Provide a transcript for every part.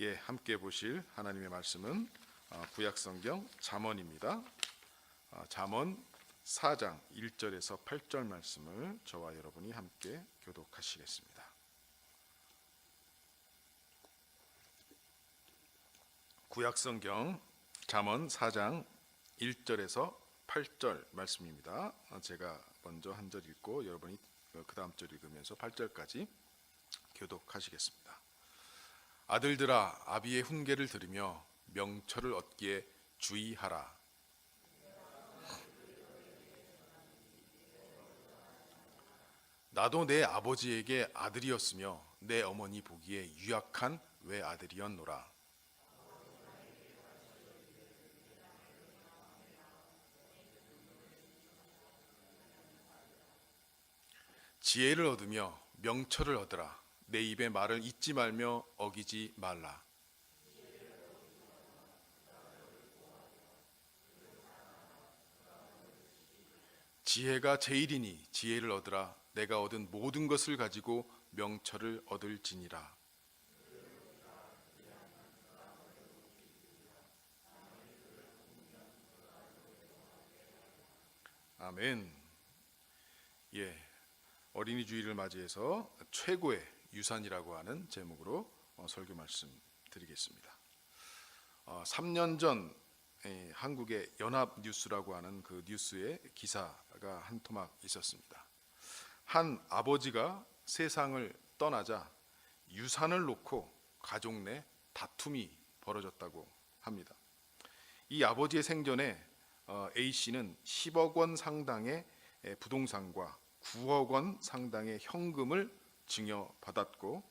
함께 보실 하나님의 말씀은 구약성경 잠언입니다. 잠언 4장 1절에서 8절 말씀을 저와 여러분이 함께 교독하시겠습니다. 구약성경 잠언 4장 1절에서 8절 말씀입니다. 제가 먼저 한 절 읽고 여러분이 그 다음 절 읽으면서 8절까지 교독하시겠습니다. 아들들아, 아비의 훈계를 들으며 명철을 얻기에 주의하라. 나도 내 아버지에게 아들이었으며 내 어머니 보기에 유약한 외아들이었노라. 지혜를 얻으며 명철을 얻으라. 내 입의 말을 잊지 말며 어기지 말라. 지혜가 제일이니 지혜를 얻으라. 내가 얻은 모든 것을 가지고 명철을 얻을지니라. 아멘. 어린이 주일을 맞이해서 최고의 유산이라고 하는 제목으로 설교 말씀 드리겠습니다. 3년 전 한국의 연합뉴스라고 하는 그 뉴스에 기사가 한 토막 있었습니다. 한 아버지가 세상을 떠나자 유산을 놓고 가족 내 다툼이 벌어졌다고 합니다. 이 아버지의 생전에 A씨는 10억 원 상당의 부동산과 9억 원 상당의 현금을 증여받았고,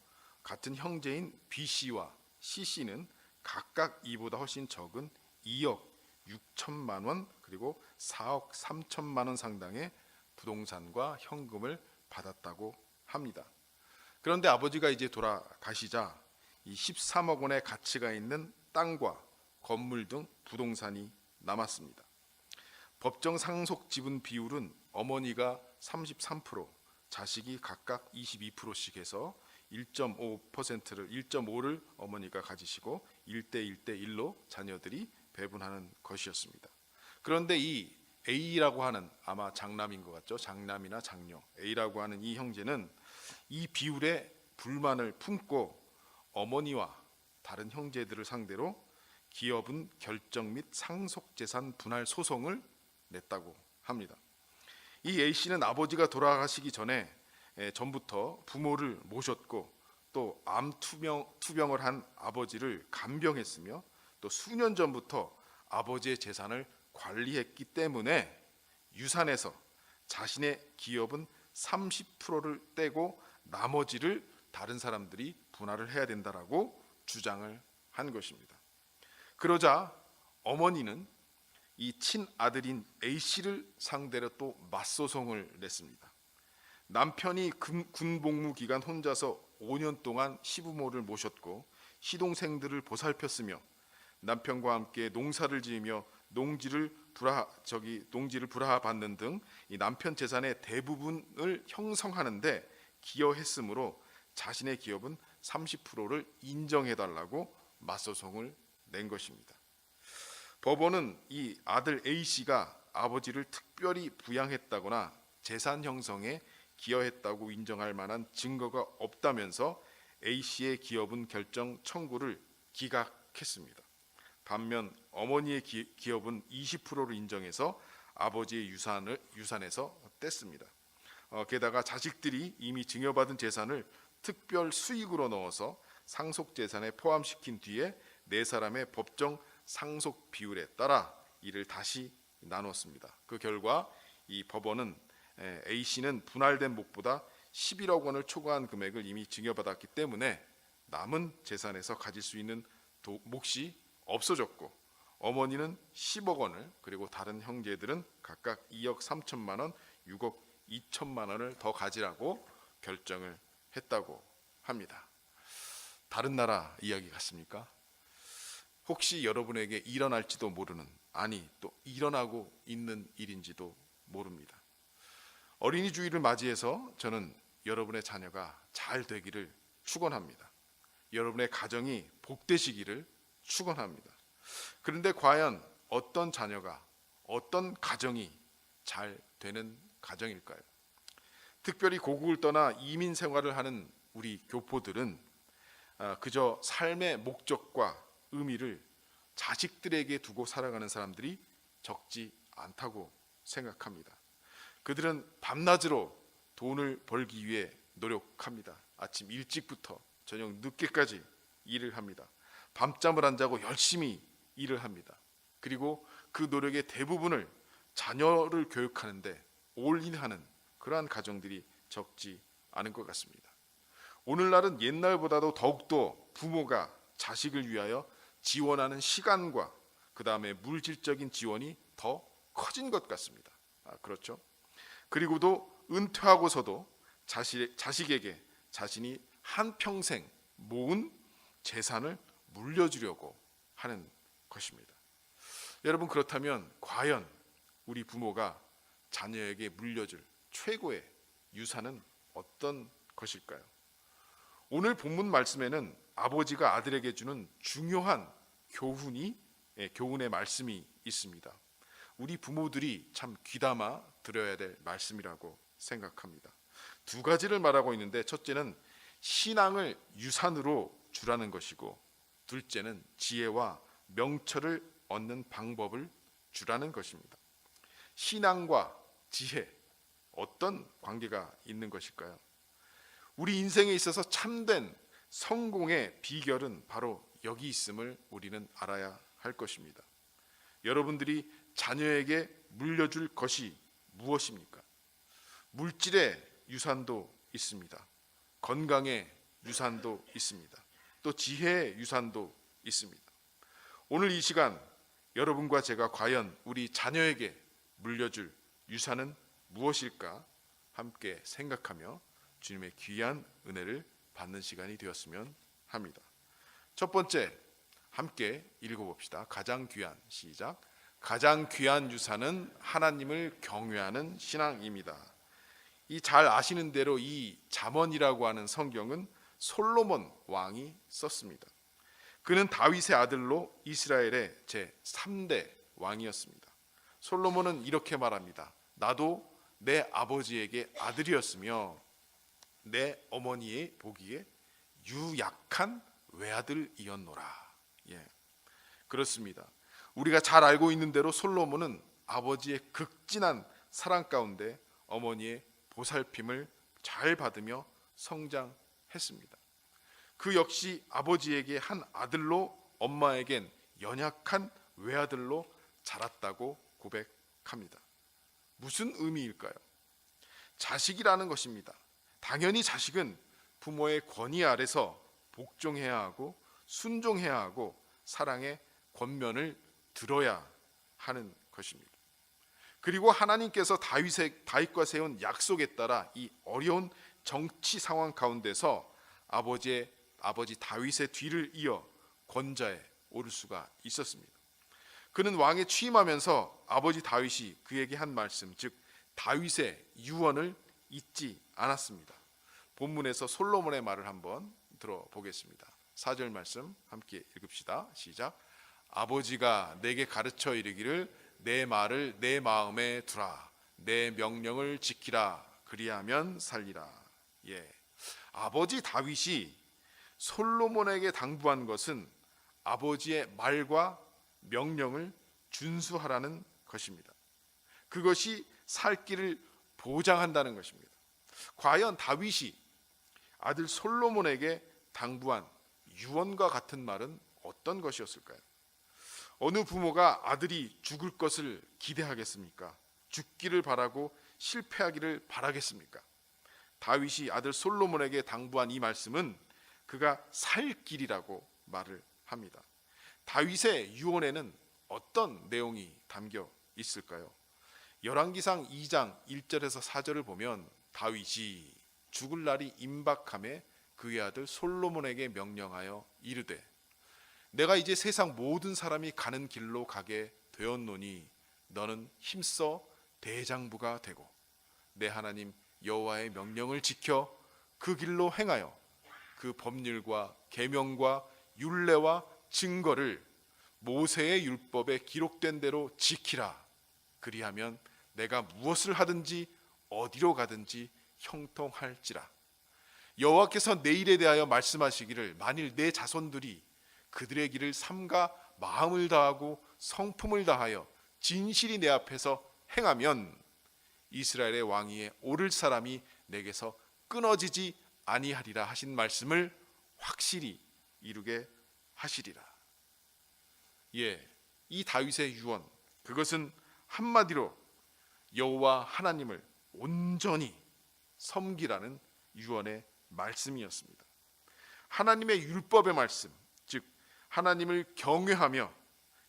같은 형제인 B씨와 C씨는 각각 이보다 훨씬 적은 2억 6천만 원 그리고 4억 3천만 원 상당의 부동산과 현금을 받았다고 합니다. 그런데 아버지가 이제 돌아가시자 이 13억 원의 가치가 있는 땅과 건물 등 부동산이 남았습니다. 법정 상속 지분 비율은 어머니가 33%, 자식이 각각 22%씩 해서 1.5%를 어머니가 가지시고 1대1로 자녀들이 배분하는 것이었습니다. 그런데 이 A라고 하는, 아마 장남인 것 같죠? 장남이나 장녀 A라고 하는 이 형제는 이 비율에 불만을 품고 어머니와 다른 형제들을 상대로 기여분 결정 및 상속재산 분할 소송을 냈다고 합니다. 이 A씨는 아버지가 돌아가시기 전부터 부모를 모셨고, 또 암 투병을 한 아버지를 간병했으며, 또 수년 전부터 아버지의 재산을 관리했기 때문에 유산에서 자신의 기업은 30%를 떼고 나머지를 다른 사람들이 분할을 해야 된다라고 주장을 한 것입니다. 그러자 어머니는 이 친아들인 A씨를 상대로 또 맞소송을 냈습니다. 남편이 군복무 기간 혼자서 5년 동안 시부모를 모셨고 시동생들을 보살폈으며, 남편과 함께 농사를 지으며 농지를 불화받는 등 이 남편 재산의 대부분을 형성하는데 기여했으므로 자신의 기업은 30%를 인정해달라고 맞소송을 낸 것입니다. 법원은 이 아들 A씨가 아버지를 특별히 부양했다거나 재산 형성에 기여했다고 인정할 만한 증거가 없다면서 A씨의 기여분 결정 청구를 기각했습니다. 반면 어머니의 기여분 20%를 인정해서 아버지의 유산에서 뗐습니다. 게다가 자식들이 이미 증여받은 재산을 특별 수익으로 넣어서 상속재산에 포함시킨 뒤에 네 사람의 법정 상속 비율에 따라 이를 다시 나눴습니다. 그 결과 이 법원은 A씨는 분할된 몫보다 11억 원을 초과한 금액을 이미 증여받았기 때문에 남은 재산에서 가질 수 있는 몫이 없어졌고, 어머니는 10억 원을, 그리고 다른 형제들은 각각 2억 3천만 원, 6억 2천만 원을 더 가지라고 결정을 했다고 합니다. 다른 나라 이야기 같습니까? 혹시 여러분에게 일어날지도 모르는, 아니 또 일어나고 있는 일인지도 모릅니다. 어린이 주일을 맞이해서 저는 여러분의 자녀가 잘 되기를 축원합니다. 여러분의 가정이 복되시기를 축원합니다. 그런데 과연 어떤 자녀가, 어떤 가정이 잘 되는 가정일까요? 특별히 고국을 떠나 이민 생활을 하는 우리 교포들은 그저 삶의 목적과 의미를 자식들에게 두고 살아가는 사람들이 적지 않다고 생각합니다. 그들은 밤낮으로 돈을 벌기 위해 노력합니다. 아침 일찍부터 저녁 늦게까지 일을 합니다. 밤잠을 안 자고 열심히 일을 합니다. 그리고 그 노력의 대부분을 자녀를 교육하는데 올인하는 그러한 가정들이 적지 않은 것 같습니다. 오늘날은 옛날보다도 더욱더 부모가 자식을 위하여 지원하는 시간과 그 다음에 물질적인 지원이 더 커진 것 같습니다. 그렇죠? 그리고도 은퇴하고서도 자식에게 자신이 한평생 모은 재산을 물려주려고 하는 것입니다. 여러분, 그렇다면 과연 우리 부모가 자녀에게 물려줄 최고의 유산은 어떤 것일까요? 오늘 본문 말씀에는 아버지가 아들에게 주는 중요한 교훈의 말씀이 있습니다. 우리 부모들이 참 귀담아 들어야 될 말씀이라고 생각합니다. 두 가지를 말하고 있는데, 첫째는 신앙을 유산으로 주라는 것이고, 둘째는 지혜와 명철을 얻는 방법을 주라는 것입니다. 신앙과 지혜, 어떤 관계가 있는 것일까요? 우리 인생에 있어서 참된 성공의 비결은 바로 여기 있음을 우리는 알아야 할 것입니다. 여러분들이 자녀에게 물려줄 것이 무엇입니까? 물질의 유산도 있습니다. 건강의 유산도 있습니다. 또 지혜의 유산도 있습니다. 오늘 이 시간 여러분과 제가 과연 우리 자녀에게 물려줄 유산은 무엇일까 함께 생각하며 주님의 귀한 은혜를 받는 시간이 되었으면 합니다. 첫 번째, 함께 읽어봅시다. 가장 귀한, 시작. 가장 귀한 유산은 하나님을 경외하는 신앙입니다. 이 잘 아시는 대로 이 잠언이라고 하는 성경은 솔로몬 왕이 썼습니다. 그는 다윗의 아들로 이스라엘의 제3대 왕이었습니다. 솔로몬은 이렇게 말합니다. 나도 내 아버지에게 아들이었으며 내 어머니의 보기에 유약한 외아들이었노라. 그렇습니다. 우리가 잘 알고 있는 대로 솔로몬은 아버지의 극진한 사랑 가운데 어머니의 보살핌을 잘 받으며 성장했습니다. 그 역시 아버지에게 한 아들로 엄마에겐 연약한 외아들로 자랐다고 고백합니다. 무슨 의미일까요? 자식이라는 것입니다. 당연히 자식은 부모의 권위 아래서 복종해야 하고 순종해야 하고 사랑의 권면을 들어야 하는 것입니다. 그리고 하나님께서 다윗과 세운 약속에 따라 이 어려운 정치 상황 가운데서 아버지 다윗의 뒤를 이어 권좌에 오를 수가 있었습니다. 그는 왕에 취임하면서 아버지 다윗이 그에게 한 말씀, 즉 다윗의 유언을 잊지 않았습니다. 본문에서 솔로몬의 말을 한번 들어보겠습니다. 4절 말씀 함께 읽읍시다. 시작. 아버지가 내게 가르쳐 이르기를 내 말을 내 마음에 두라. 내 명령을 지키라. 그리하면 살리라. 아버지 다윗이 솔로몬에게 당부한 것은 아버지의 말과 명령을 준수하라는 것입니다. 그것이 살 길을 보장한다는 것입니다. 과연 다윗이 아들 솔로몬에게 당부한 유언과 같은 말은 어떤 것이었을까요? 어느 부모가 아들이 죽을 것을 기대하겠습니까? 죽기를 바라고 실패하기를 바라겠습니까? 다윗이 아들 솔로몬에게 당부한 이 말씀은 그가 살 길이라고 말을 합니다. 다윗의 유언에는 어떤 내용이 담겨 있을까요? 열왕기상 2장 1절에서 4절을 보면 다윗이 죽을 날이 임박함에 그의 아들 솔로몬에게 명령하여 이르되 내가 이제 세상 모든 사람이 가는 길로 가게 되었노니 너는 힘써 대장부가 되고 내 하나님 여호와의 명령을 지켜 그 길로 행하여 그 법률과 계명과 율례와 증거를 모세의 율법에 기록된 대로 지키라. 그리하면 내가 무엇을 하든지 어디로 가든지 형통할지라. 여호와께서 내 일에 대하여 말씀하시기를 만일 내 자손들이 그들의 길을 삼가 마음을 다하고 성품을 다하여 진실이 내 앞에서 행하면 이스라엘의 왕위에 오를 사람이 내게서 끊어지지 아니하리라 하신 말씀을 확실히 이루게 하시리라. 예, 이 다윗의 유언, 그것은 한마디로 여호와 하나님을 온전히 섬기라는 유언의 말씀이었습니다. 하나님의 율법의 말씀, 즉 하나님을 경외하며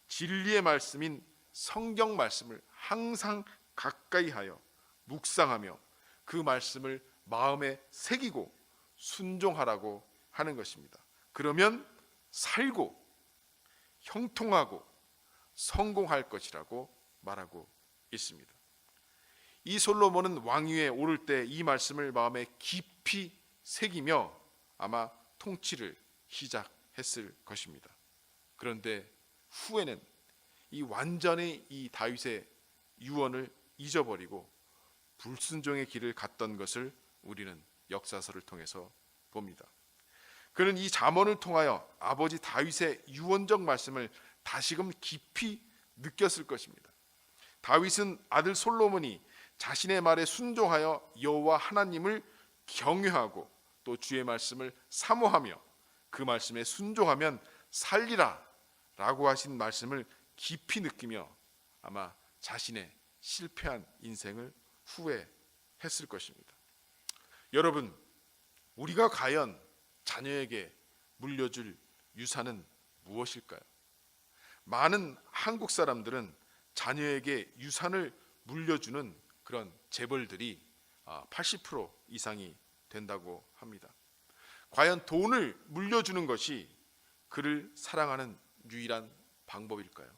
진리의 말씀인 성경 말씀을 항상 가까이 하여 묵상하며 그 말씀을 마음에 새기고 순종하라고 하는 것입니다. 그러면 살고 형통하고 성공할 것이라고 말하고 있습니다. 이 솔로몬은 왕위에 오를 때 이 말씀을 마음에 깊이 새기며 아마 통치를 시작했을 것입니다. 그런데 후에는 이 완전히 이 다윗의 유언을 잊어버리고 불순종의 길을 갔던 것을 우리는 역사서를 통해서 봅니다. 그는 이 잠언을 통하여 아버지 다윗의 유언적 말씀을 다시금 깊이 느꼈을 것입니다. 다윗은 아들 솔로몬이 자신의 말에 순종하여 여호와 하나님을 경외하고 또 주의 말씀을 사모하며 그 말씀에 순종하면 살리라 라고 하신 말씀을 깊이 느끼며 아마 자신의 실패한 인생을 후회했을 것입니다. 여러분, 우리가 과연 자녀에게 물려줄 유산은 무엇일까요? 많은 한국 사람들은 자녀에게 유산을 물려주는 그런 재벌들이 80% 이상이 된다고 합니다. 과연 돈을 물려주는 것이 그를 사랑하는 유일한 방법일까요?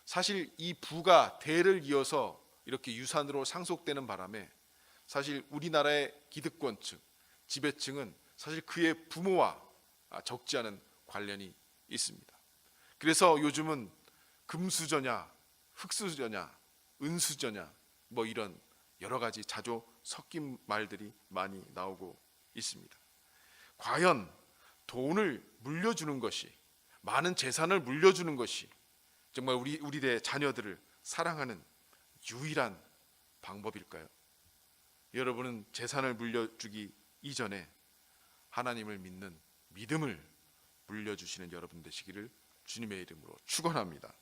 사실 이 부가 대를 이어서 이렇게 유산으로 상속되는 바람에 사실 우리나라의 기득권층, 지배층은 사실 그의 부모와 적지 않은 관련이 있습니다. 그래서 요즘은 금수저냐, 흙수저냐, 은수저냐 뭐 이런 여러 가지 자조 섞인 말들이 많이 나오고 있습니다. 과연 돈을 물려주는 것이, 많은 재산을 물려주는 것이 정말 우리의 자녀들을 사랑하는 유일한 방법일까요? 여러분은 재산을 물려주기 이전에 하나님을 믿는 믿음을 물려주시는 여러분 되시기를 주님의 이름으로 축원합니다.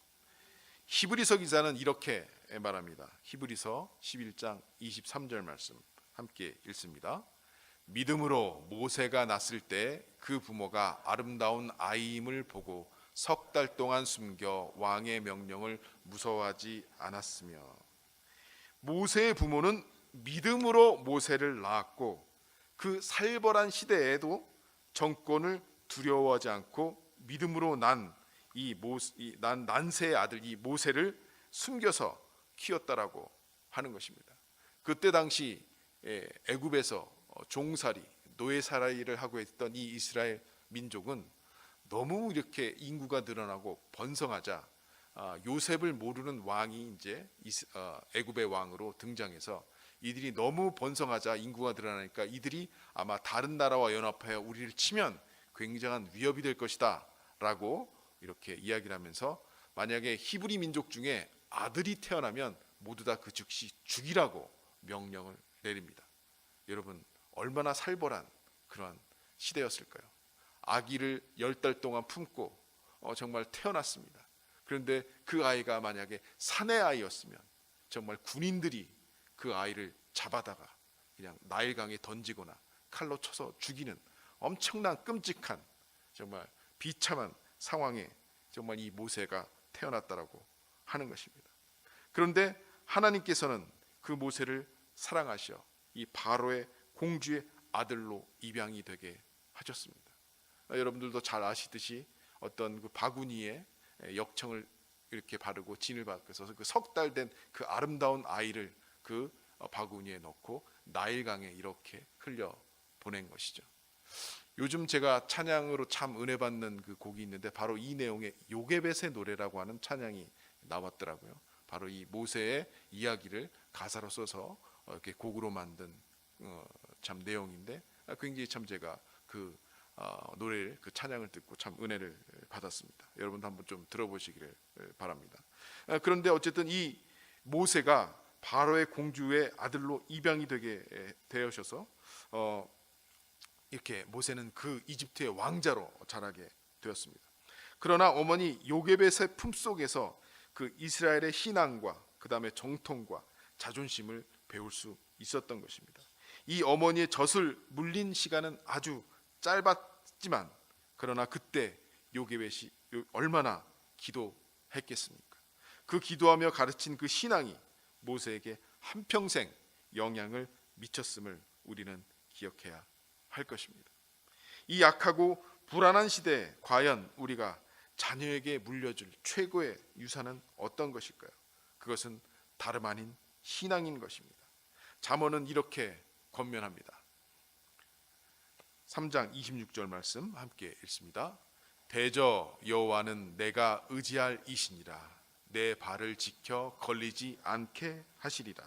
히브리서 기자는 이렇게 말합니다. 히브리서 11장 23절 말씀 함께 읽습니다. 믿음으로 모세가 났을 때 그 부모가 아름다운 아이임을 보고 석 달 동안 숨겨 왕의 명령을 무서워하지 않았으며. 모세의 부모는 믿음으로 모세를 낳았고 그 살벌한 시대에도 정권을 두려워하지 않고 믿음으로 난 난세의 아들 이 모세를 숨겨서 키웠다라고 하는 것입니다. 그때 당시 애굽에서 종살이, 노예살이를 하고 있던 이 이스라엘 민족은 너무 이렇게 인구가 늘어나고 번성하자 요셉을 모르는 왕이 이제 애굽의 왕으로 등장해서 이들이 너무 번성하자 인구가 늘어나니까 이들이 아마 다른 나라와 연합하여 우리를 치면 굉장한 위협이 될 것이다 라고 이렇게 이야기를 하면서 만약에 히브리 민족 중에 아들이 태어나면 모두 다 그 즉시 죽이라고 명령을 내립니다. 여러분, 얼마나 살벌한 그러한 시대였을까요? 아기를 10달 동안 품고 정말 태어났습니다. 그런데 그 아이가 만약에 사내 아이였으면 정말 군인들이 그 아이를 잡아다가 그냥 나일강에 던지거나 칼로 쳐서 죽이는 엄청난 끔찍한 정말 비참한 상황에 정말 이 모세가 태어났다라고 하는 것입니다. 그런데 하나님께서는 그 모세를 사랑하셔 이 바로의 공주의 아들로 입양이 되게 하셨습니다. 여러분들도 잘 아시듯이 어떤 그 바구니에 역청을 이렇게 바르고 진을 바꿔서 그 석 달 된 그 아름다운 아이를 그 바구니에 넣고 나일강에 이렇게 흘려 보낸 것이죠. 요즘 제가 찬양으로 참 은혜 받는 그 곡이 있는데 바로 이 내용의 요게벳의 노래라고 하는 찬양이 나왔더라고요. 바로 이 모세의 이야기를 가사로 써서 이렇게 곡으로 만든 참 내용인데 굉장히 참 제가 그 노래를 그 찬양을 듣고 참 은혜를 받았습니다. 여러분도 한번 좀 들어보시기를 바랍니다. 그런데 어쨌든 이 모세가 바로의 공주의 아들로 입양이 되게 되어셔서 이렇게 모세는 그 이집트의 왕자로 자라게 되었습니다. 그러나 어머니 요게벳의 품속에서 그 이스라엘의 신앙과 그 다음에 정통과 자존심을 배울 수 있었던 것입니다. 이 어머니의 젖을 물린 시간은 아주 짧았지만 그러나 그때 요게벳이 얼마나 기도했겠습니까? 그 기도하며 가르친 그 신앙이 모세에게 한평생 영향을 미쳤음을 우리는 기억해야 할 것입니다. 이 약하고 불안한 시대에 과연 우리가 자녀에게 물려줄 최고의 유산은 어떤 것일까요? 그것은 다름 아닌 신앙인 것입니다. 잠언은 이렇게 권면합니다. 3장 26절 말씀 함께 읽습니다. 대저 여호와는 내가 의지할 이시니라. 내 발을 지켜 걸리지 않게 하시리라.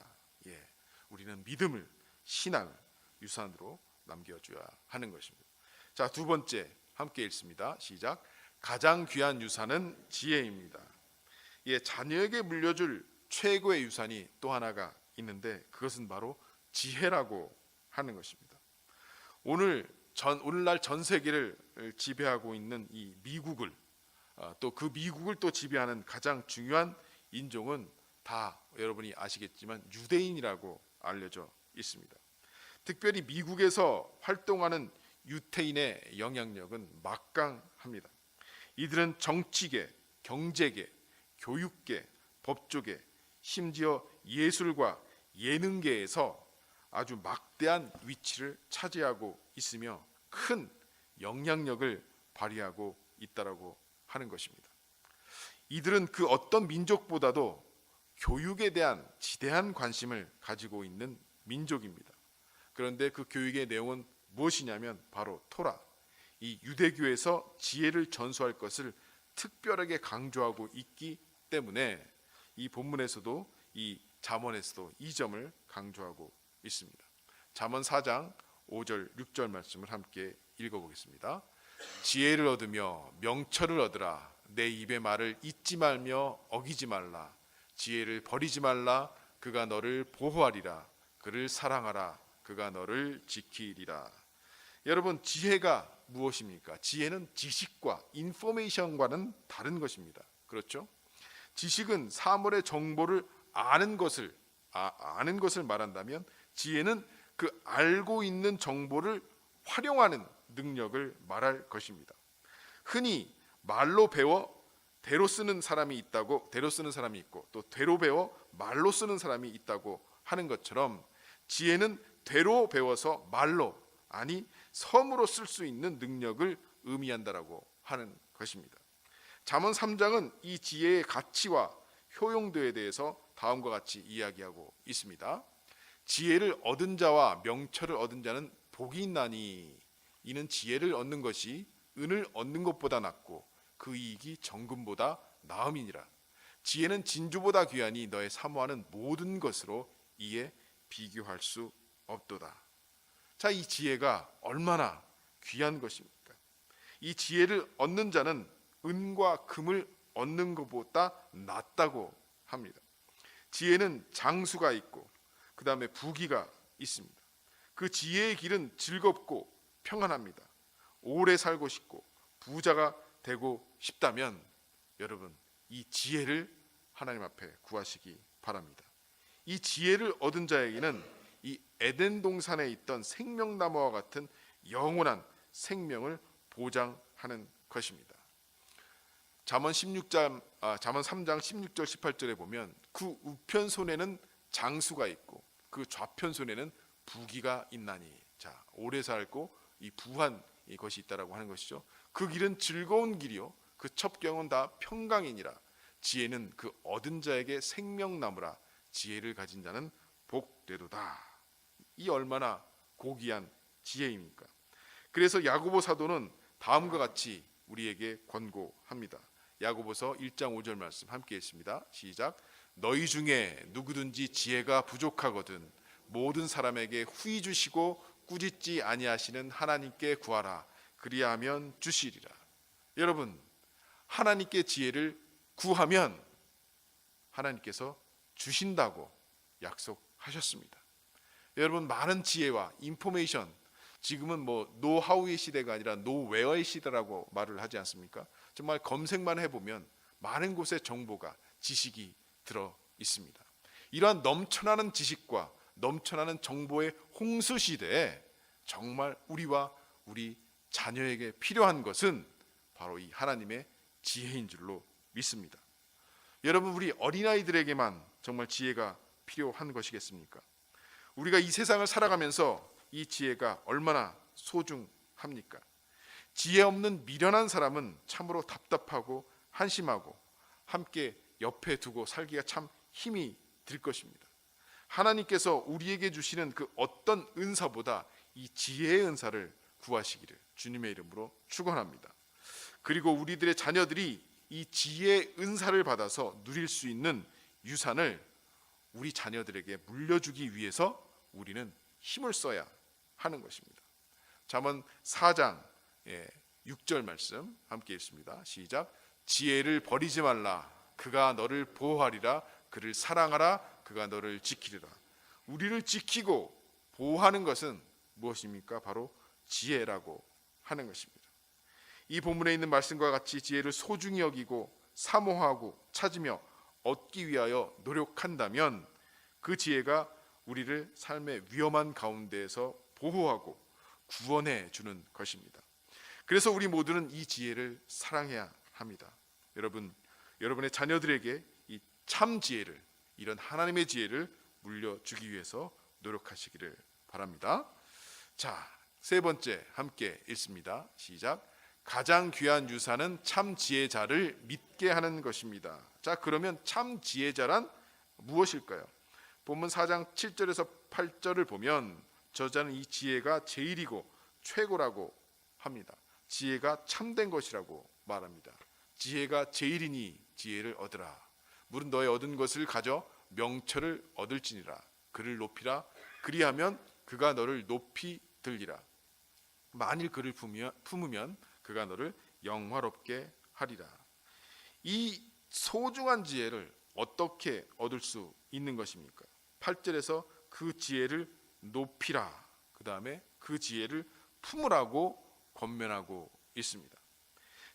우리는 믿음을, 신앙을 유산으로 남겨줘야 하는 것입니다. 자, 두 번째 함께 읽습니다. 시작. 가장 귀한 유산은 지혜입니다. 자녀에게 물려줄 최고의 유산이 또 하나가 있는데 그것은 바로 지혜라고 하는 것입니다. 오늘날 전 세계를 지배하고 있는 이 미국을 또 그 미국을 또 지배하는 가장 중요한 인종은 다 여러분이 아시겠지만 유대인이라고 알려져 있습니다. 특별히 미국에서 활동하는 유태인의 영향력은 막강합니다. 이들은 정치계, 경제계, 교육계, 법조계, 심지어 예술과 예능계에서 아주 막대한 위치를 차지하고 있으며 큰 영향력을 발휘하고 있다라고 하는 것입니다. 이들은 그 어떤 민족보다도 교육에 대한 지대한 관심을 가지고 있는 민족입니다. 그런데 그 교육의 내용은 무엇이냐면 바로 토라, 이 유대교에서 지혜를 전수할 것을 특별하게 강조하고 있기 때문에 이 본문에서도 이 잠언에서도 이 점을 강조하고 있습니다. 잠언 4장 5절 6절 말씀을 함께 읽어보겠습니다. 지혜를 얻으며 명철을 얻으라. 내 입의 말을 잊지 말며 어기지 말라. 지혜를 버리지 말라. 그가 너를 보호하리라. 그를 사랑하라. 그가 너를 지키리라. 여러분, 지혜가 무엇입니까? 지혜는 지식과 인포메이션과는 다른 것입니다. 그렇죠? 지식은 사물의 정보를 아는 것을 말한다면 지혜는 그 알고 있는 정보를 활용하는 능력을 말할 것입니다. 흔히 말로 배워 대로 쓰는 사람이 있고 또 대로 배워 말로 쓰는 사람이 있다고 하는 것처럼 지혜는 대로 배워서 말로 아니 섬으로 쓸 수 있는 능력을 의미한다라고 하는 것입니다. 잠언 3장은 이 지혜의 가치와 효용도에 대해서 다음과 같이 이야기하고 있습니다. 지혜를 얻은 자와 명철을 얻은 자는 복이 있나니 이는 지혜를 얻는 것이 은을 얻는 것보다 낫고 그 이익이 정금보다 나음이니라. 지혜는 진주보다 귀하니 너의 사모하는 모든 것으로 이에 비교할 수 없도다. 자, 이 지혜가 얼마나 귀한 것입니까? 이 지혜를 얻는 자는 은과 금을 얻는 것보다 낫다고 합니다. 지혜는 장수가 있고 그 다음에 부귀가 있습니다. 그 지혜의 길은 즐겁고 평안합니다. 오래 살고 싶고 부자가 되고 싶다면 여러분 이 지혜를 하나님 앞에 구하시기 바랍니다. 이 지혜를 얻은 자에게는 이 에덴 동산에 있던 생명나무와 같은 영원한 생명을 보장하는 것입니다. 잠언 3장 16절 18절에 보면 그 우편 손에는 장수가 있고 그 좌편 손에는 부귀가 있나니. 자, 오래 살고 이 부한 이것이 있다라고 하는 것이죠. 그 길은 즐거운 길이요 그 첩경은 다 평강이니라. 지혜는 그 얻은 자에게 생명나무라. 지혜를 가진 자는 복되도다. 이 얼마나 고귀한 지혜입니까? 그래서 야고보 사도는 다음과 같이 우리에게 권고합니다. 야고보서 1장 5절 말씀 함께 읽습니다. 시작. 너희 중에 누구든지 지혜가 부족하거든 모든 사람에게 후히 주시고 꾸짖지 아니하시는 하나님께 구하라. 그리하면 주시리라. 여러분, 하나님께 지혜를 구하면 하나님께서 주신다고 약속하셨습니다. 여러분, 많은 지혜와 인포메이션, 지금은 뭐 노하우의 시대가 아니라 노웨어의 시대라고 말을 하지 않습니까? 정말 검색만 해보면 많은 곳에 정보가, 지식이 들어 있습니다. 이러한 넘쳐나는 지식과 넘쳐나는 정보의 홍수 시대에 정말 우리와 우리 자녀에게 필요한 것은 바로 이 하나님의 지혜인 줄로 믿습니다. 여러분, 우리 어린아이들에게만 정말 지혜가 필요한 것이겠습니까? 우리가 이 세상을 살아가면서 이 지혜가 얼마나 소중합니까? 지혜 없는 미련한 사람은 참으로 답답하고 한심하고 함께 옆에 두고 살기가 참 힘이 들 것입니다. 하나님께서 우리에게 주시는 그 어떤 은사보다 이 지혜의 은사를 구하시기를 주님의 이름으로 축원합니다. 그리고 우리들의 자녀들이 이 지혜의 은사를 받아서 누릴 수 있는 유산을 우리 자녀들에게 물려주기 위해서 우리는 힘을 써야 하는 것입니다. 잠언 4장 6절 말씀 함께 읽습니다. 시작. 지혜를 버리지 말라. 그가 너를 보호하리라. 그를 사랑하라. 그가 너를 지키리라. 우리를 지키고 보호하는 것은 무엇입니까? 바로 지혜라고 하는 것입니다. 이 본문에 있는 말씀과 같이 지혜를 소중히 여기고 사모하고 찾으며 얻기 위하여 노력한다면 그 지혜가 우리를 삶의 위험한 가운데에서 보호하고 구원해 주는 것입니다. 그래서 우리 모두는 이 지혜를 사랑해야 합니다. 여러분의 자녀들에게 이 참 지혜를, 이런 하나님의 지혜를 물려주기 위해서 노력하시기를 바랍니다. 자, 세 번째 함께 읽습니다. 시작. 가장 귀한 유산은 참 지혜자를 믿게 하는 것입니다. 자, 그러면 참 지혜자란 무엇일까요? 본문 4장 7절에서 8절을 보면 저자는 이 지혜가 제일이고 최고라고 합니다. 지혜가 참된 것이라고 말합니다. 지혜가 제일이니 지혜를 얻으라. 물은 너의 얻은 것을 가져 명철을 얻을지니라. 그를 높이라. 그리하면 그가 너를 높이 들리라. 만일 그를 품으면 그가 너를 영화롭게 하리라. 이 소중한 지혜를 어떻게 얻을 수 있는 것입니까? 8절에서 그 지혜를 높이라. 그 다음에 그 지혜를 품으라고 권면하고 있습니다.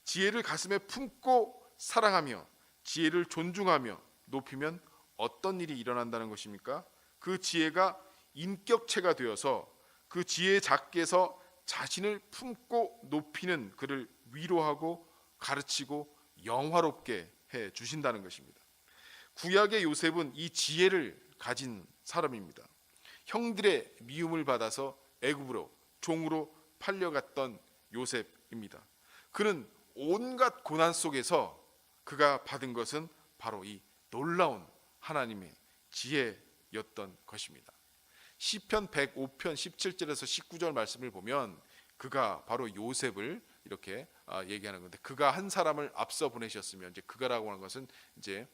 지혜를 가슴에 품고 사랑하며 지혜를 존중하며 높이면 어떤 일이 일어난다는 것입니까? 그 지혜가 인격체가 되어서 그 지혜의 자께서 자신을 품고 높이는 그를 위로하고 가르치고 영화롭게 해 주신다는 것입니다. 구약의 요셉은 이 지혜를 가진 사람입니다. 형들의 미움을 받아서 애굽으로 종으로 팔려갔던 요셉입니다. 그는 온갖 고난 속에서 그가 받은 것은 바로 이 놀라운 하나님의 지혜였던 것입니다. 시편 105편 17절에서 19절 말씀을 보면 그가 바로 요셉을 이렇게 얘기하는 건데, 그가 한 사람을 앞서 보내셨으면, 이제 그가라고 하는 것은 이제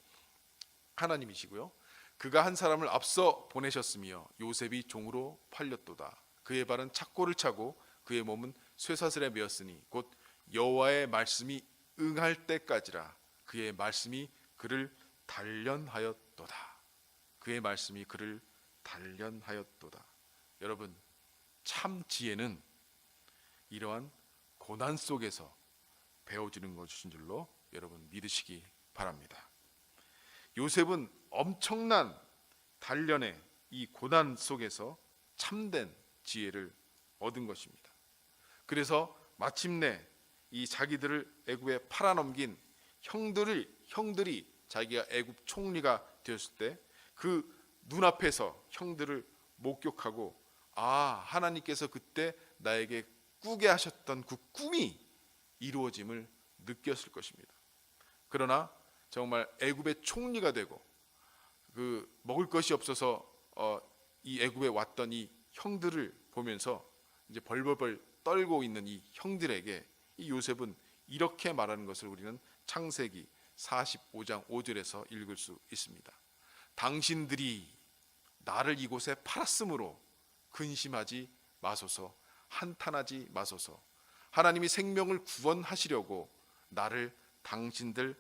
하나님이시고요. 그가 한 사람을 앞서 보내셨으며 요셉이 종으로 팔렸도다. 그의 발은 착고를 차고 그의 몸은 쇠사슬에 매었으니 곧 여호와의 말씀이 응할 때까지라. 그의 말씀이 그를 단련하였도다. 그의 말씀이 그를 단련하였도다. 여러분, 참 지혜는 이러한 고난 속에서 배워주는 것인 줄로 여러분 믿으시기 바랍니다. 요셉은 엄청난 단련의 이 고난 속에서 참된 지혜를 얻은 것입니다. 그래서 마침내 이 자기들을 애굽에 팔아넘긴 형들이 자기가 애굽 총리가 되었을 때 그 눈앞에서 형들을 목격하고, 하나님께서 그때 나에게 꾸게 하셨던 그 꿈이 이루어짐을 느꼈을 것입니다. 그러나 정말 애굽의 총리가 되고 그 먹을 것이 없어서 이 애굽에 왔던 이 형들을 보면서 이제 벌벌벌 떨고 있는 이 형들에게 이 요셉은 이렇게 말하는 것을 우리는 창세기 45장 5절에서 읽을 수 있습니다. 당신들이 나를 이곳에 팔았으므로 근심하지 마소서, 한탄하지 마소서. 하나님이 생명을 구원하시려고 나를 당신들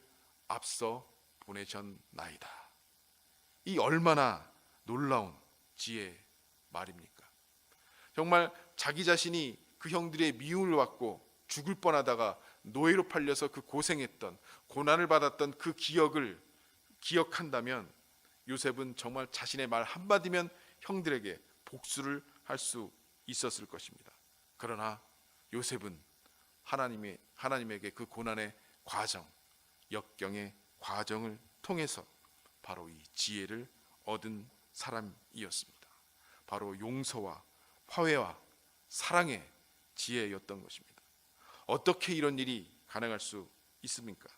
앞서 보내셨나이다. 이 얼마나 놀라운 지혜의 말입니까? 정말 자기 자신이 그 형들의 미움을 받고 죽을 뻔하다가 노예로 팔려서 그 고생했던, 고난을 받았던 그 기억을 기억한다면 요셉은 정말 자신의 말 한마디면 형들에게 복수를 할 수 있었을 것입니다. 그러나 요셉은 하나님에게 그 고난의 과정, 역경의 과정을 통해서 바로 이 지혜를 얻은 사람이었습니다. 바로 용서와 화해와 사랑의 지혜였던 것입니다. 어떻게 이런 일이 가능할 수 있습니까?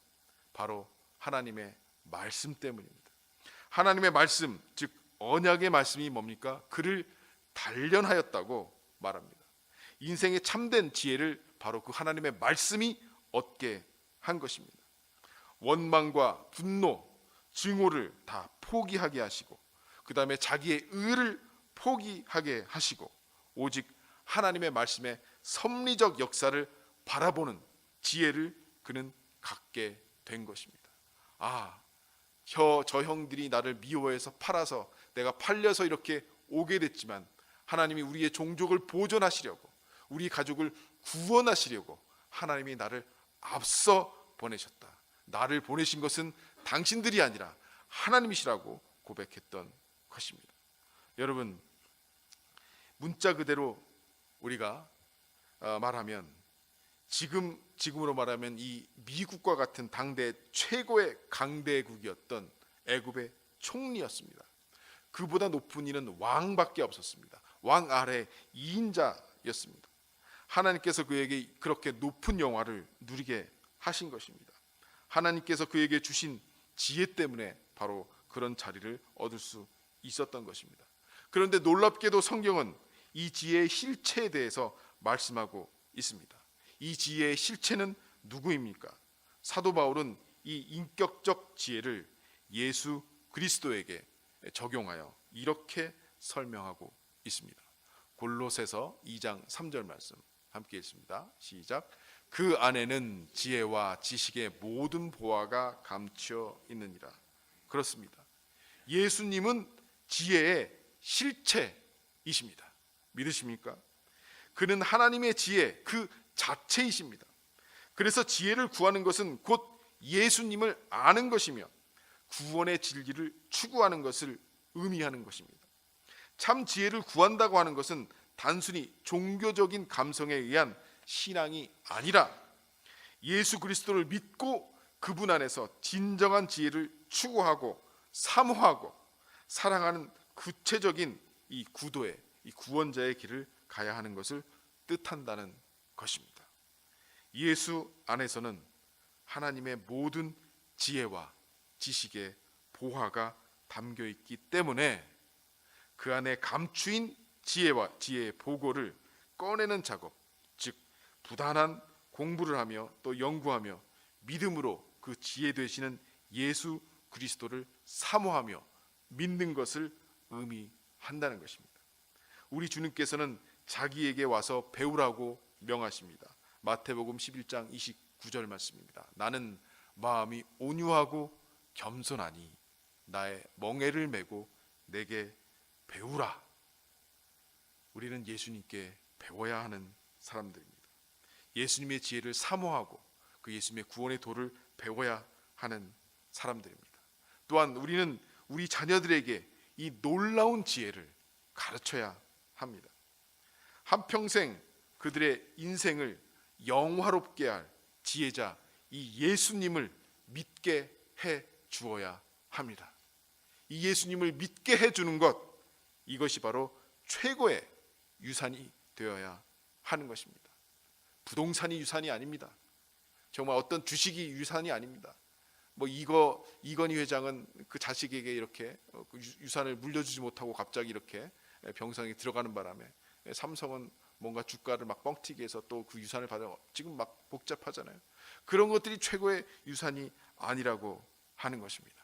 바로 하나님의 말씀 때문입니다. 하나님의 말씀, 즉 언약의 말씀이 뭡니까? 그를 단련하였다고 말합니다. 인생의 참된 지혜를 바로 그 하나님의 말씀이 얻게 한 것입니다. 원망과 분노, 증오를 다 포기하게 하시고, 그 다음에 자기의 의를 포기하게 하시고, 오직 하나님의 말씀의 섭리적 역사를 바라보는 지혜를 그는 갖게 된 것입니다. 저 형들이 나를 미워해서 팔아서 내가 팔려서 이렇게 오게 됐지만 하나님이 우리의 종족을 보존하시려고, 우리 가족을 구원하시려고 하나님이 나를 앞서 보내셨다. 나를 보내신 것은 당신들이 아니라 하나님이시라고 고백했던 것입니다. 여러분, 문자 그대로 우리가 말하면 지금으로 말하면 이 미국과 같은 당대 최고의 강대국이었던 애굽의 총리였습니다. 그보다 높은 이는 왕밖에 없었습니다. 왕 아래 2인자였습니다. 하나님께서 그에게 그렇게 높은 영화를 누리게 하신 것입니다. 하나님께서 그에게 주신 지혜 때문에 바로 그런 자리를 얻을 수 있었던 것입니다. 그런데 놀랍게도 성경은 이 지혜의 실체에 대해서 말씀하고 있습니다. 이 지혜의 실체는 누구입니까? 사도 바울은 이 인격적 지혜를 예수 그리스도에게 적용하여 이렇게 설명하고 있습니다. 골로새서 2장 3절 말씀 함께 읽습니다. 시작. 그 안에는 지혜와 지식의 모든 보화가 감추어 있느니라. 그렇습니다. 예수님은 지혜의 실체이십니다. 믿으십니까? 그는 하나님의 지혜 그 자체이십니다. 그래서 지혜를 구하는 것은 곧 예수님을 아는 것이며 구원의 진리를 추구하는 것을 의미하는 것입니다. 참 지혜를 구한다고 하는 것은 단순히 종교적인 감성에 의한 신앙이 아니라 예수 그리스도를 믿고 그분 안에서 진정한 지혜를 추구하고 사모하고 사랑하는 구체적인 이 구도의 이 구원자의 길을 가야 하는 것을 뜻한다는 것입니다. 예수 안에서는 하나님의 모든 지혜와 지식의 보화가 담겨 있기 때문에 그 안에 감추인 지혜와 지혜의 보고를 꺼내는 작업, 즉 부단한 공부를 하며 또 연구하며 믿음으로 그 지혜 되시는 예수 그리스도를 사모하며 믿는 것을 의미한다는 것입니다. 우리 주님께서는 자기에게 와서 배우라고 명하십니다. 마태복음 11장 29절 말씀입니다. 나는 마음이 온유하고 겸손하니 나의 멍에를 메고 내게 배우라. 우리는 예수님께 배워야 하는 사람들입니다. 예수님의 지혜를 사모하고 그 예수님의 구원의 도를 배워야 하는 사람들입니다. 또한 우리는 우리 자녀들에게 이 놀라운 지혜를 가르쳐야 합니다. 한평생 그들의 인생을 영화롭게 할 지혜자 이 예수님을 믿게 해 주어야 합니다. 이 예수님을 믿게 해 주는 것, 이것이 바로 최고의 유산이 되어야 하는 것입니다. 부동산이 유산이 아닙니다. 정말 어떤 주식이 유산이 아닙니다. 이건희 회장은 그 자식에게 이렇게 유산을 물려주지 못하고 갑자기 이렇게 병상에 들어가는 바람에 삼성은 뭔가 주가를 막 뻥튀기 해서 또 그 유산을 받아, 지금 막 복잡하잖아요. 그런 것들이 최고의 유산이 아니라고 하는 것입니다.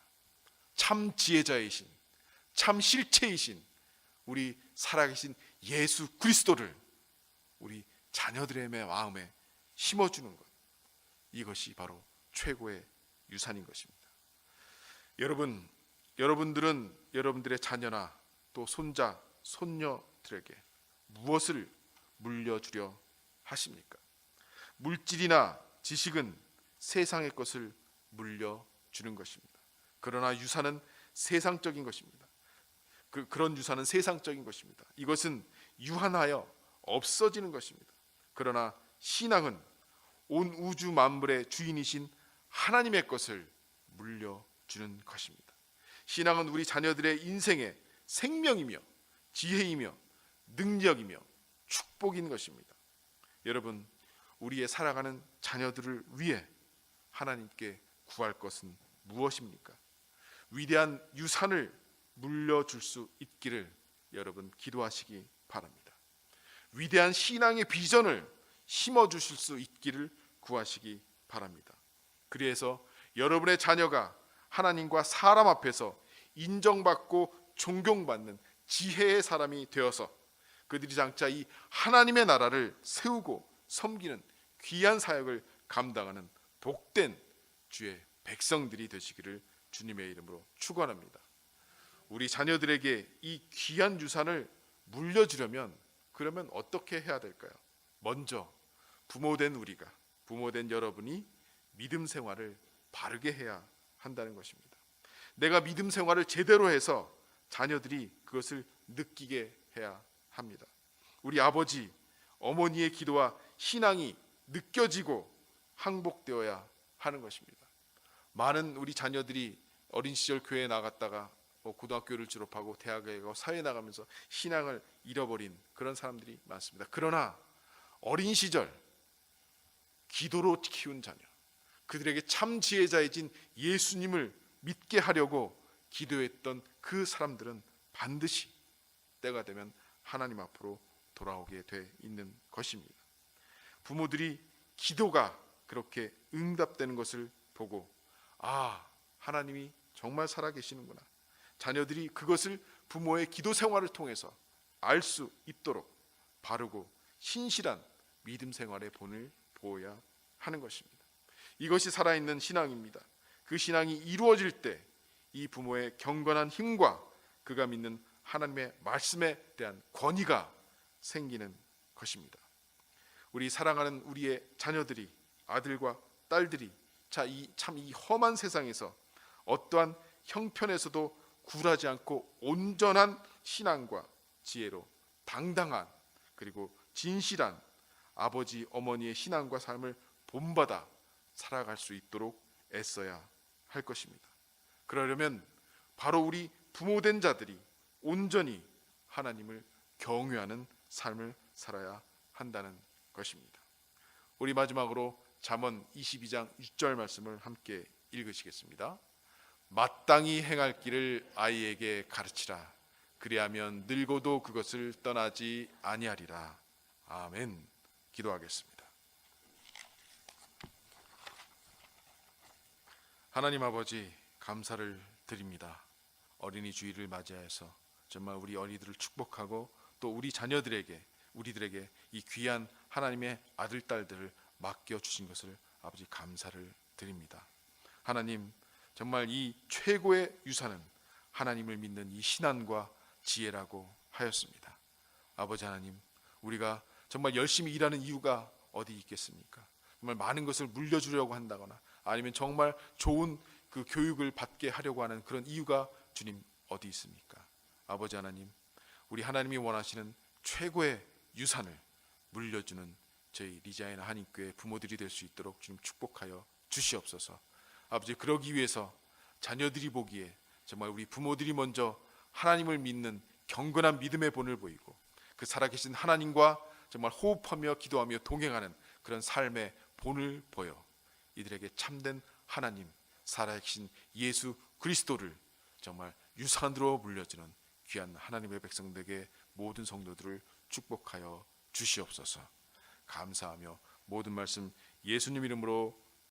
참 지혜자이신, 참 실체이신 우리 살아계신 예수 그리스도를 우리 자녀들의 마음에 심어주는 것, 이것이 바로 최고의 유산인 것입니다. 여러분들은 여러분들의 자녀나 또 손자, 손녀들에게 무엇을 물려주려 하십니까? 물질이나 지식은 세상의 것을 물려주는 것입니다. 그러나 유산은 세상적인 것입니다. 그런 유산은 세상적인 것입니다. 이것은 유한하여 없어지는 것입니다. 그러나 신앙은 온 우주 만물의 주인이신 하나님의 것을 물려주는 것입니다. 신앙은 우리 자녀들의 인생의 생명이며 지혜이며 능력이며 축복인 것입니다. 여러분, 우리의 살아가는 자녀들을 위해 하나님께 구할 것은 무엇입니까? 위대한 유산을 물려줄 수 있기를 여러분 기도하시기 바랍니다. 위대한 신앙의 비전을 심어주실 수 있기를 구하시기 바랍니다. 그래서 여러분의 자녀가 하나님과 사람 앞에서 인정받고 존경받는 지혜의 사람이 되어서 그들이 장차 이 하나님의 나라를 세우고 섬기는 귀한 사역을 감당하는 복된 주의 백성들이 되시기를 주님의 이름으로 축원합니다. 우리 자녀들에게 이 귀한 유산을 물려주려면 그러면 어떻게 해야 될까요? 먼저 부모된 우리가, 부모된 여러분이 믿음 생활을 바르게 해야 한다는 것입니다. 내가 믿음 생활을 제대로 해서 자녀들이 그것을 느끼게 해야 합니다. 우리 아버지, 어머니의 기도와 신앙이 느껴지고 항복되어야 하는 것입니다. 많은 우리 자녀들이 어린 시절 교회에 나갔다가 고등학교를 졸업하고 대학에 가고 사회에 나가면서 신앙을 잃어버린 그런 사람들이 많습니다. 그러나 어린 시절 기도로 키운 자녀, 그들에게 참 지혜자이신 예수님을 믿게 하려고 기도했던 그 사람들은 반드시 때가 되면 하나님 앞으로 돌아오게 돼 있는 것입니다. 부모들이 기도가 그렇게 응답되는 것을 보고 하나님이 정말 살아계시는구나, 자녀들이 그것을 부모의 기도 생활을 통해서 알 수 있도록 바르고 신실한 믿음 생활의 본을 보여야 하는 것입니다. 이것이 살아있는 신앙입니다. 그 신앙이 이루어질 때 이 부모의 경건한 힘과 그가 믿는 하나님의 말씀에 대한 권위가 생기는 것입니다. 우리 사랑하는 우리의 자녀들이, 아들과 딸들이 이 험한 세상에서 어떠한 형편에서도 굴하지 않고 온전한 신앙과 지혜로 당당한 그리고 진실한 아버지 어머니의 신앙과 삶을 본받아 살아갈 수 있도록 애써야 할 것입니다. 그러려면 바로 우리 부모된 자들이 온전히 하나님을 경외하는 삶을 살아야 한다는 것입니다. 우리 마지막으로 잠언 22장 6절 말씀을 함께 읽으시겠습니다. 마땅히 행할 길을 아이에게 가르치라. 그리하면 늙어도 그것을 떠나지 아니하리라. 아멘. 기도하겠습니다. 하나님 아버지, 감사를 드립니다. 어린이 주일을 맞이해서 정말 우리 어린이들을 축복하고 또 우리 자녀들에게, 우리들에게 이 귀한 하나님의 아들, 딸들을 맡겨주신 것을 아버지 감사를 드립니다. 하나님, 정말 이 최고의 유산은 하나님을 믿는 이 신앙과 지혜라고 하였습니다. 아버지 하나님, 우리가 정말 열심히 일하는 이유가 어디 있겠습니까? 정말 많은 것을 물려주려고 한다거나 아니면 정말 좋은 그 교육을 받게 하려고 하는 그런 이유가 주님 어디 있습니까? 아버지 하나님, 우리 하나님이 원하시는 최고의 유산을 물려주는 저희 리자이나 한인교회 부모들이 될 수 있도록 주님 축복하여 주시옵소서. 아버지, 그러기 위해서 자녀들이 보기에 정말 우리 부모들이 먼저 하나님을 믿는 경건한 믿음의 본을 보이고 그 살아계신 하나님과 정말 호흡하며 기도하며 동행하는 그런 삶의 본을 보여 이들에게 참된 하나님, 살아계신 예수 그리스도를 정말 유산으로 물려주는 귀한 하나님의 백성들에게 모든 성도들을 축복하여 주시옵소서. 감사하며 모든 말씀 예수님 이름으로